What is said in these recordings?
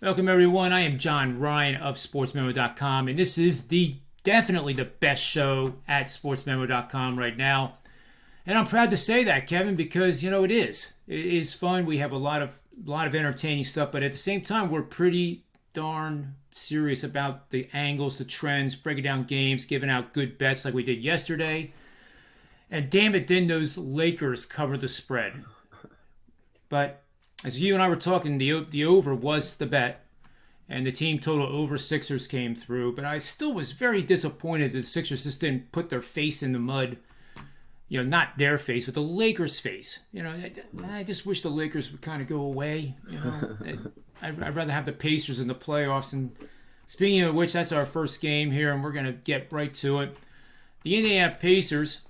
Welcome everyone. I am John Ryan of SportsMemo.com, and this is definitely the best show at SportsMemo.com right now. And I'm proud to say that, Kevin, because it is. It is fun. We have a lot of entertaining stuff, but at the same time, we're pretty darn serious about the angles, the trends, breaking down games, giving out good bets like we did yesterday. And damn it, didn't those Lakers cover the spread? But as you and I were talking, the over was the bet, and the team total over Sixers came through. But I still was very disappointed that the Sixers just didn't put their face in the mud. Not their face, but the Lakers' face. I just wish the Lakers would kind of go away. I'd rather have the Pacers in the playoffs. And speaking of which, that's our first game here, and we're going to get right to it. The Indiana Pacers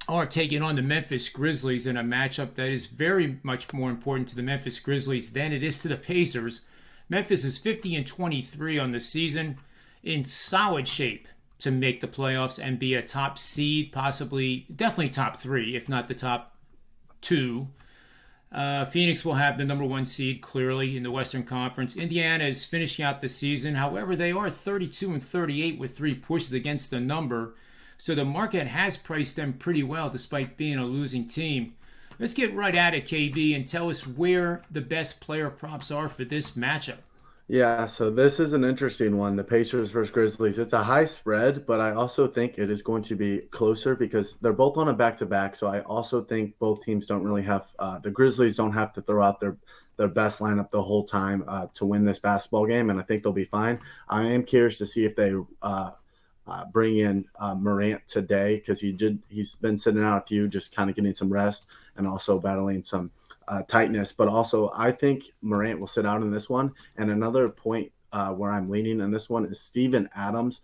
are taking on the Memphis Grizzlies in a matchup that is very much more important to the Memphis Grizzlies than it is to the Pacers. Memphis is 50-23 on the season, in solid shape to make the playoffs and be a top seed, possibly, definitely top three, if not the top two. Phoenix will have the number one seed, clearly, in the Western Conference. Indiana is finishing out the season. However, they are 32-38 with 3 pushes against the number. So the market has priced them pretty well despite being a losing team. Let's get right at it, KB, and tell us where the best player props are for this matchup. Yeah, so this is an interesting one, the Pacers versus Grizzlies. It's a high spread, but I also think it is going to be closer because they're both on a back-to-back. So I also think both teams don't really have the Grizzlies don't have to throw out their best lineup the whole time to win this basketball game, and I think they'll be fine. I am curious to see if they bring in Morant today because he's been sitting out a few, just kind of getting some rest and also battling some tightness. But also, I think Morant will sit out in this one. And another point where I'm leaning in this one is Steven Adams.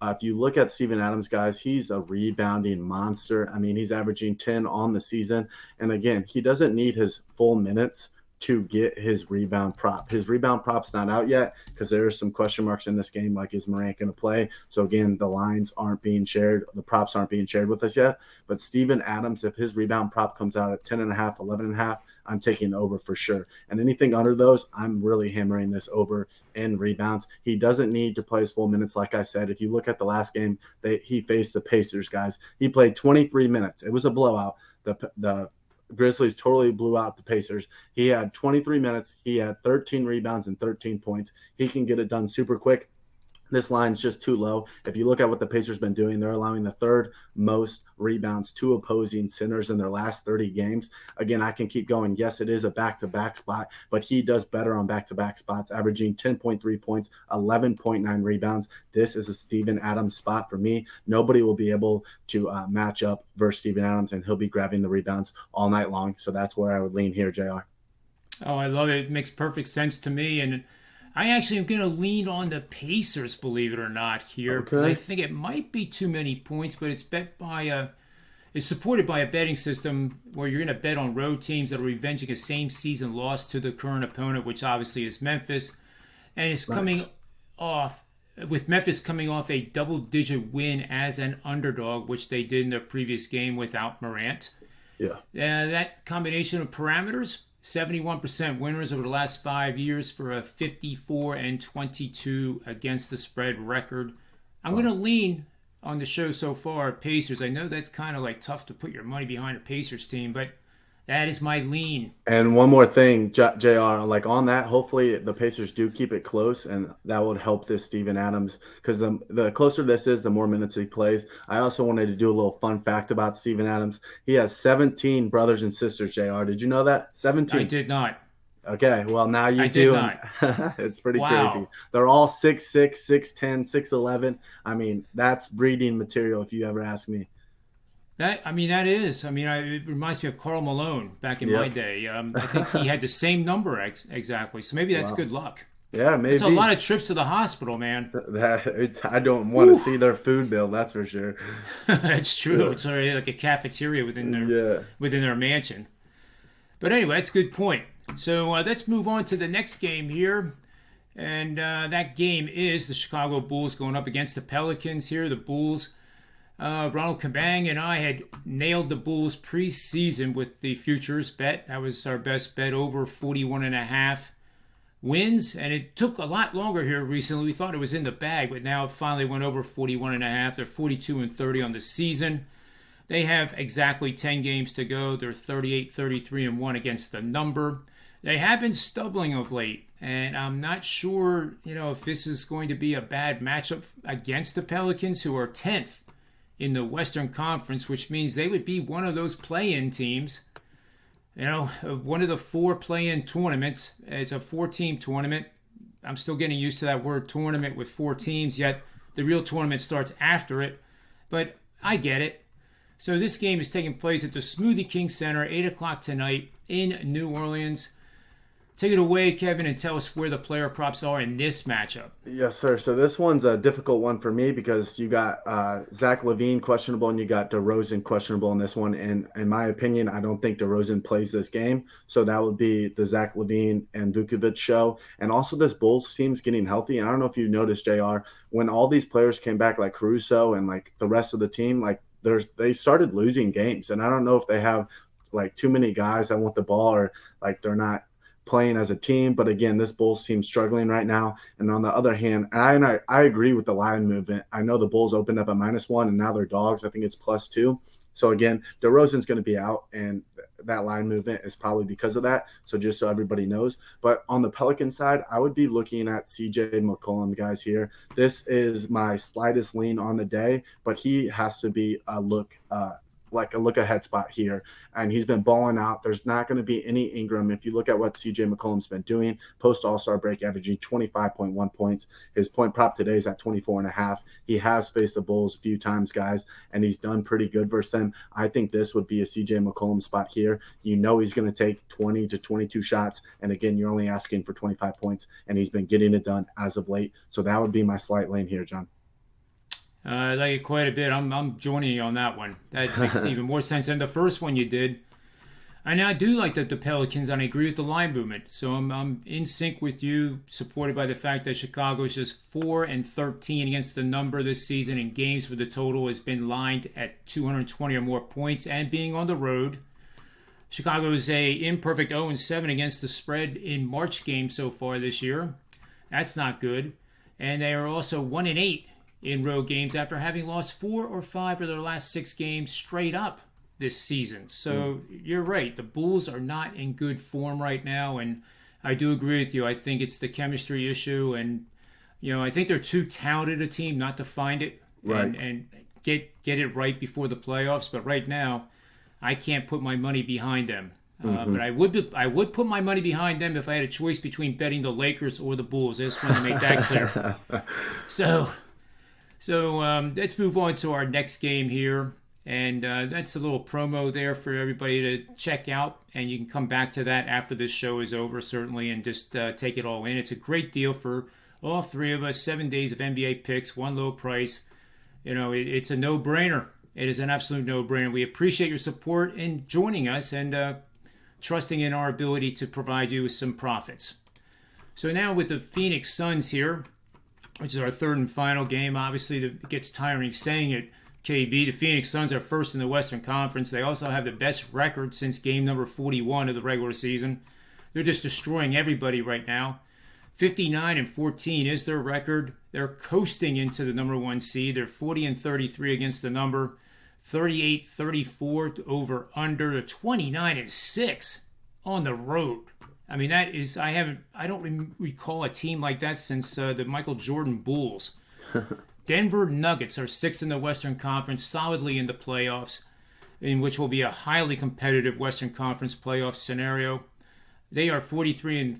If you look at Steven Adams, guys, he's a rebounding monster. I mean, he's averaging 10 on the season. And again, he doesn't need his full minutes to get his rebound prop. His rebound prop's not out yet because there are some question marks in this game, like is Morant going to play? So again, the lines aren't being shared. The props aren't being shared with us yet. But Steven Adams, if his rebound prop comes out at 10.5, 11.5, I'm taking over for sure. And anything under those, I'm really hammering this over in rebounds. He doesn't need to play his full minutes. Like I said, if you look at the last game, he faced the Pacers, guys. He played 23 minutes. It was a blowout. The Grizzlies totally blew out the Pacers. He had 23 minutes. He had 13 rebounds and 13 points. He can get it done super quick. This line's just too low. If you look at what the Pacers been doing, they're allowing the third most rebounds to opposing centers in their last 30 games. Again, I can keep going. Yes, it is a back-to-back spot, but he does better on back-to-back spots, averaging 10.3 points, 11.9 rebounds. This is a Steven Adams spot for me. Nobody will be able to match up versus Steven Adams, and he'll be grabbing the rebounds all night long. So that's where I would lean here, JR. Oh, I love it. It makes perfect sense to me. And I actually am going to lean on the Pacers, believe it or not, here, because I Okay. think it might be too many points, but it's supported by a betting system where you're going to bet on road teams that are revenging a same season loss to the current opponent, which obviously is Memphis, and it's coming Nice. off with Memphis coming off a double-digit win as an underdog, which they did in their previous game without Morant. Yeah. That combination of parameters, 71% winners over the last 5 years for a 54-22 against the spread record. I'm going to lean on the show so far, Pacers. I know that's kind of like tough to put your money behind a Pacers team, but that is my lean. And one more thing, JR, like on that, hopefully the Pacers do keep it close, and that would help this Steven Adams because the closer this is, the more minutes he plays. I also wanted to do a little fun fact about Steven Adams. He has 17 brothers and sisters, JR. Did you know that? I 17. did not. Okay, well, now I you did do, and not. it's pretty crazy. Wow. They're all 6'6", 6'10", 6'11". I mean, that's breeding material if you ever ask me. That is. It reminds me of Carl Malone back in my Yep. day. I think he had the same number exactly. So maybe that's Wow. good luck. Yeah, It's a lot maybe. of trips to the hospital, man. I don't want to Whew. see their food bill, that's for sure. That's true. Yeah. It's already like a cafeteria Yeah. within their mansion. But anyway, that's a good point. So let's move on to the next game here. And that game is the Chicago Bulls going up against the Pelicans here. The Bulls, Ronald Cabang and I had nailed the Bulls preseason with the futures bet. That was our best bet, over 41.5. wins, and it took a lot longer here recently. We thought it was in the bag, but now it finally went over 41.5. They're 42-30 on the season. They have exactly 10 games to go. They're 38-33-1 against the number. They have been stumbling of late, and I'm not sure, if this is going to be a bad matchup against the Pelicans, who are 10th in the Western Conference, which means they would be one of those play-in teams. One of the 4 play-in tournaments. It's a 4-team tournament. I'm still getting used to that word tournament with 4 teams, yet the real tournament starts after it. But I get it. So this game is taking place at the Smoothie King Center, 8 o'clock tonight in New Orleans. Take it away, Kevin, and tell us where the player props are in this matchup. Yes, sir. So this one's a difficult one for me because you got Zach LaVine questionable and you got DeRozan questionable in this one. And in my opinion, I don't think DeRozan plays this game. So that would be the Zach LaVine and Vucevic show. And also this Bulls team's getting healthy. And I don't know if you noticed, JR, when all these players came back, like Caruso and like the rest of the team, like they started losing games. And I don't know if they have like too many guys that want the ball or like they're not playing as a team. But again, this Bulls team's struggling right now. And on the other hand, I agree with the line movement. I know the Bulls opened up at -1 and now they're dogs. I think it's +2. So again, DeRozan's going to be out, and that line movement is probably because of that. So just so everybody knows. But on the Pelican side, I would be looking at CJ McCollum, guys, here. This is my slightest lean on the day, but he has to be a look ahead spot here. And he's been balling out. There's not going to be any Ingram. If you look at what CJ McCollum's been doing, post All-Star break, averaging 25.1 points. His point prop today is at 24.5. He has faced the Bulls a few times, guys, and he's done pretty good versus them. I think this would be a CJ McCollum spot here. He's going to take 20 to 22 shots. And again, you're only asking for 25 points, and he's been getting it done as of late. So that would be my slight lane here, John. I like it quite a bit. I'm joining you on that one. That makes even more sense than the first one you did. And I do like the Pelicans, and I agree with the line movement. So I'm in sync with you, supported by the fact that Chicago is just 4-13 against the number this season in games where the total has been lined at 220 or more points and being on the road. Chicago is a imperfect 0-7 against the spread in March games so far this year. That's not good. And they are also 1-8 in road games after having lost 4 or 5 of their last 6 games straight up this season. So You're right. The Bulls are not in good form right now, and I do agree with you. I think it's the chemistry issue, and I think they're too talented a team not to find it and get it right before the playoffs. But right now, I can't put my money behind them. But I would put my money behind them if I had a choice between betting the Lakers or the Bulls. I just want to make that clear. So let's move on to our next game here. And that's a little promo there for everybody to check out. And you can come back to that after this show is over, certainly, and just take it all in. It's a great deal for all 3 of us. 7 days of NBA picks, one low price. It's a no-brainer. It is an absolute no-brainer. We appreciate your support in joining us and trusting in our ability to provide you with some profits. So now with the Phoenix Suns here, which is our third and final game. Obviously, it gets tiring saying it, KB. The Phoenix Suns are first in the Western Conference. They also have the best record since game number 41 of the regular season. They're just destroying everybody right now. 59-14 is their record. They're coasting into the number 1 seed. They're 40-33 against the number. 38-34 over under. They're 29-6 on the road. I mean, that is, I don't recall a team like that since the Michael Jordan Bulls. Denver Nuggets are 6th in the Western Conference, solidly in the playoffs, in which will be a highly competitive Western Conference playoff scenario. They are 43-30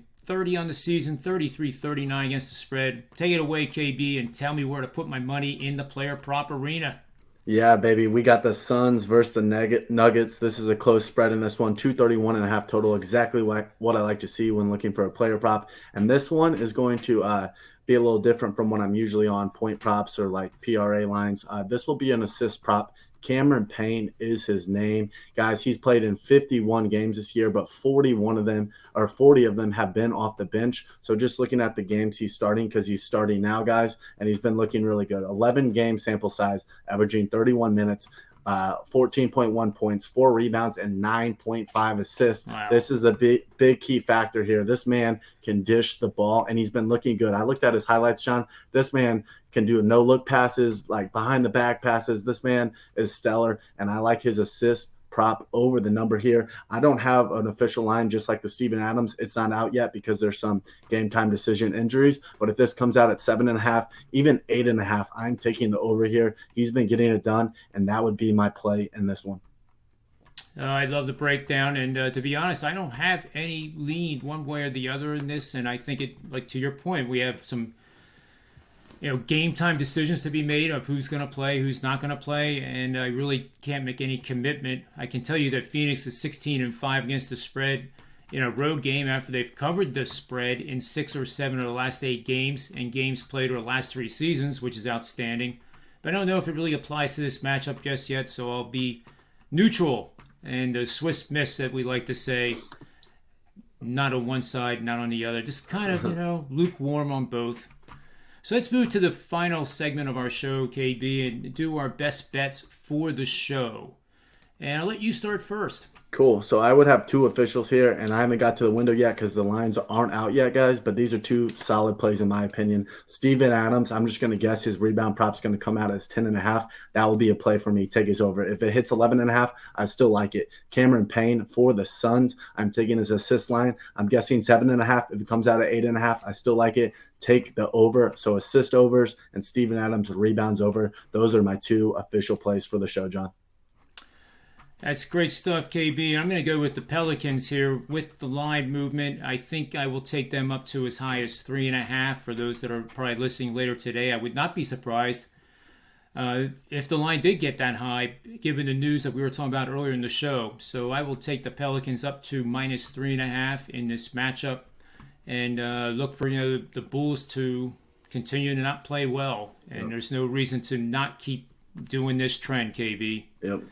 on the season, 33-39 against the spread. Take it away, KB, and tell me where to put my money in the player prop arena. Yeah, baby. We got the Suns versus the Nuggets. This is a close spread in this one. 231.5 total. Exactly what I like to see when looking for a player prop. And this one is going to be a little different from what I'm usually on, point props or like PRA lines. This will be an assist prop. Cameron Payne is his name. Guys, he's played in 51 games this year, but 40 of them have been off the bench. So just looking at the games he's starting, because he's starting now, guys, and he's been looking really good. 11 game sample size, averaging 31 minutes. 14.1 points, 4 rebounds, and 9.5 assists. Wow. This is the big key factor here. This man can dish the ball, and he's been looking good. I looked at his highlights, John. This man can do no-look passes, like behind-the-back passes. This man is stellar, and I like his assist prop over the number here. I don't have an official line just like the Steven Adams. It's not out yet because there's some game time decision injuries. But if this comes out at 7.5, even 8.5, I'm taking the over here. He's been getting it done, and that would be my play in this one. I love the breakdown, and to be honest, I don't have any lean one way or the other in this, and I think it, like to your point, we have some game time decisions to be made of who's going to play, who's not going to play, and I really can't make any commitment. I can tell you that Phoenix is 16-5 against the spread in a road game after they've covered the spread in 6 or 7 of the last 8 games and games played over the last 3 seasons, which is outstanding. But I don't know if it really applies to this matchup just yet, so I'll be neutral and a Swiss miss that we like to say. Not on one side, not on the other. Just kind of, lukewarm on both. So let's move to the final segment of our show, KB, and do our best bets for the show. And I'll let you start first. Cool. So I would have 2 officials here, and I haven't got to the window yet because the lines aren't out yet, guys. But these are 2 solid plays in my opinion. Steven Adams, I'm just going to guess his rebound prop's going to come out as 10.5. That will be a play for me. Take his over. If it hits 11.5, I still like it. Cameron Payne for the Suns, I'm taking his assist line. I'm guessing 7.5. If it comes out at 8.5, I still like it. Take the over. So assist overs and Steven Adams rebounds over. Those are my 2 official plays for the show, John. That's great stuff, KB. I'm going to go with the Pelicans here with the line movement. I think I will take them up to as high as 3.5 for those that are probably listening later today. I would not be surprised if the line did get that high, given the news that we were talking about earlier in the show. So I will take the Pelicans up to minus 3.5 in this matchup and look for the Bulls to continue to not play well. And there's no reason to not keep doing this trend, KB. Yep.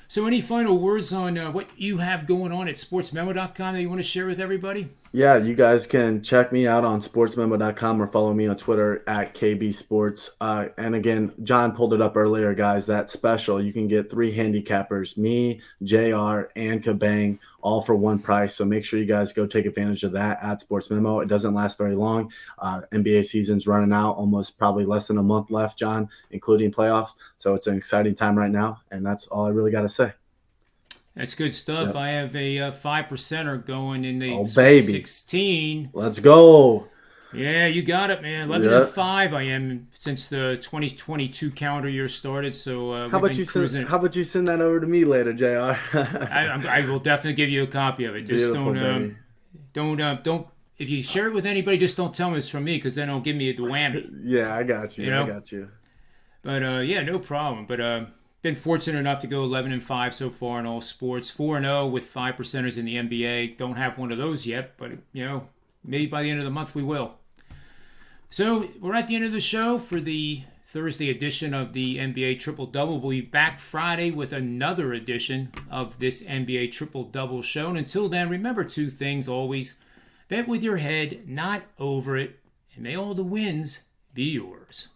So any final words on what you have going on at SportsMemo.com that you want to share with everybody? Yeah, you guys can check me out on SportsMemo.com or follow me on Twitter at KBSports. And again, John pulled it up earlier, guys. That special, you can get 3 handicappers, me, JR, and Cabang, all for one price. So make sure you guys go take advantage of that at SportsMemo. It doesn't last very long. NBA season's running out, almost probably less than a month left, John, including playoffs. So it's an exciting time right now, and that's all I really got to say. That's good stuff. Yep. I have a 5%er going in the 16. Let's go. Yeah, you got it, man. 11-5 I am since the 2022 calendar year started. So how about you send that over to me later, JR? I will definitely give you a copy of it. Just don't. If you share it with anybody, just don't tell me it's from me because then it'll give me the whammy. Yeah, I got you. I got you. But yeah, no problem. But been fortunate enough to go 11-5 so far in all sports. 4-0 with 5%ers in the NBA. Don't have one of those yet, but maybe by the end of the month we will. So we're at the end of the show for the Thursday edition of the NBA Triple Double. We'll be back Friday with another edition of this NBA Triple Double show. And until then, remember 2 things always. Bet with your head, not over it. And may all the wins be yours.